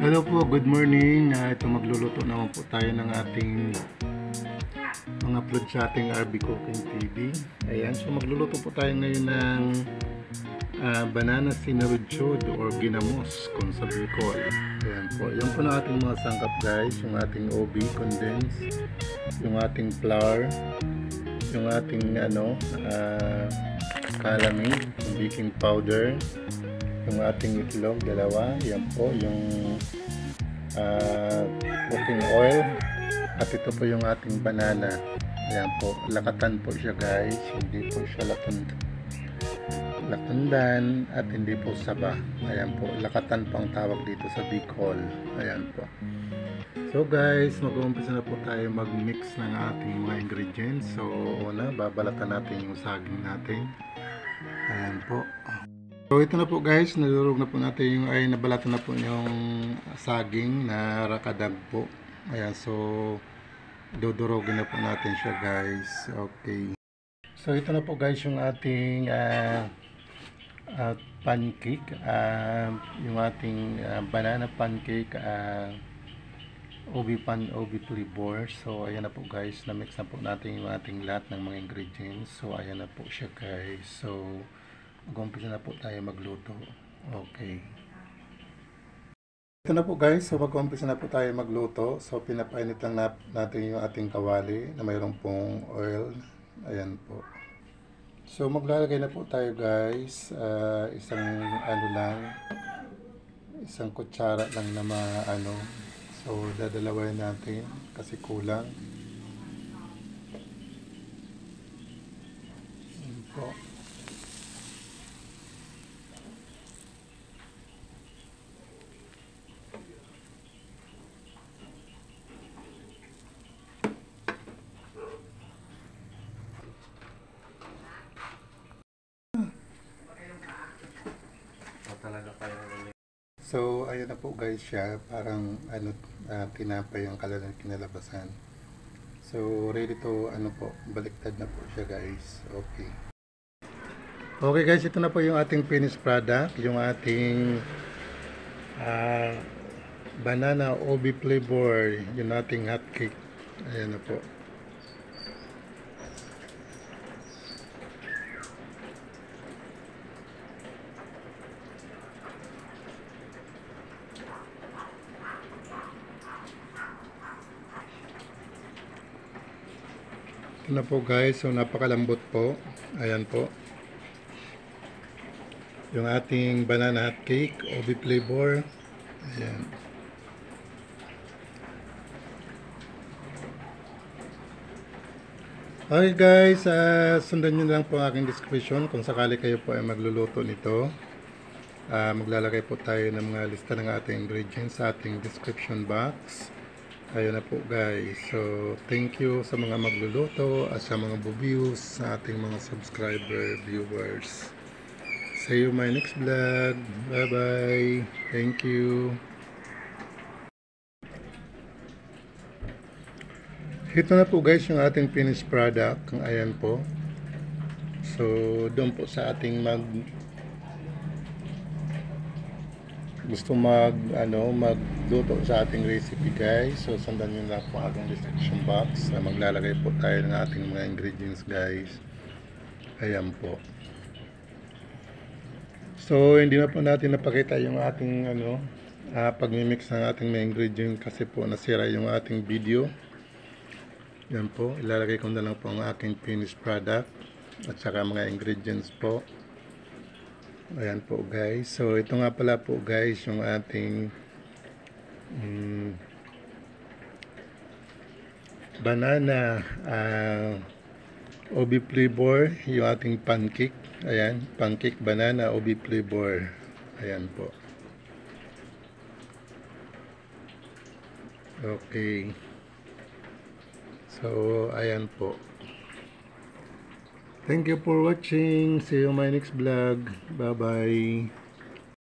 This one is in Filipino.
Hello po, good morning. Ito magluluto naman po tayo ng ating mga upload sa ating RB Cooking TV. Ayan, so magluluto po tayo ngayon ng banana sinarudsod or ginamos kung sa Bicol. Ayan po, yan po na ating mga sangkap guys, yung ating OB condensed, yung ating flour, yung ating calamine, yung baking powder, yung ating itlog, dalawa, yan po, yung cooking oil, at ito po yung ating banana. Yan po, lakatan po siya guys, hindi po siya latundan at hindi po saba. Ayan po, lakatan po ang tawag dito sa Bicol. Ayan po. So guys, mag-uumpisa na po tayo mag-mix ng ating mga ingredients. So una, babalatan natin yung saging natin. Ayan po. So ito na po guys, nalurog na po natin yung nabalatan na po yung saging na rakadag po. Ayan, so dodorogin na po natin siya guys. Okay. So ito na po guys yung ating pancake, yung ating banana pancake, OB flavor. So ayan na po guys, na-mix na po natin yung ating lahat ng mga ingredients. So ayan na po siya guys. So mag-umpisa na po tayo magluto. Okay. Ito na po guys, so mag-umpisa na po tayo magluto. So pinapainit lang natin yung ating kawali na mayroong pong oil. Ayan po. So maglalagay na po tayo guys, isang kutsara lang na so dadalawin natin kasi kulang. Ayan po. So ayun na po guys siya, parang tinapay yung kinalabasan. So ready to baliktad na po siya guys. Okay. Okay guys, ito na po yung ating finished product, yung ating banana OB flavor, yung ating hot cake. Ayan na po. Ito na po guys, so napakalambot po. Ayan po. Yung ating banana hot cake, OB flavor. Ayan. Okay guys, sundan nyo lang po ang aking description kung sakali kayo po ay magluluto nito. Maglalagay po tayo ng mga lista ng ating ingredients sa ating description box. Ayun na po guys. So, thank you sa mga magluluto at sa mga views sa ating mga subscriber, viewers. See you my next vlog. Bye bye. Thank you. Ito na po guys yung ating finished product. Ayan po. So, doon po sa ating gusto magluto sa ating recipe guys, so sundan nyo lang po ang ating description box. Maglalagay po tayo ng ating mga ingredients guys. Ayan po. So hindi na po natin napakita yung ating pag-mix ng ating mga ingredients kasi po nasira yung ating video. Yan po, ilalagay ko na lang po ang aking finished product at saka mga ingredients po. Ayan po guys. So ito nga pala po guys yung ating banana OB flavor, yung ating pancake. Ayan, pancake banana OB flavor. Ayan po. Okay. So ayan po. Thank you for watching. See you in my next vlog. Bye bye.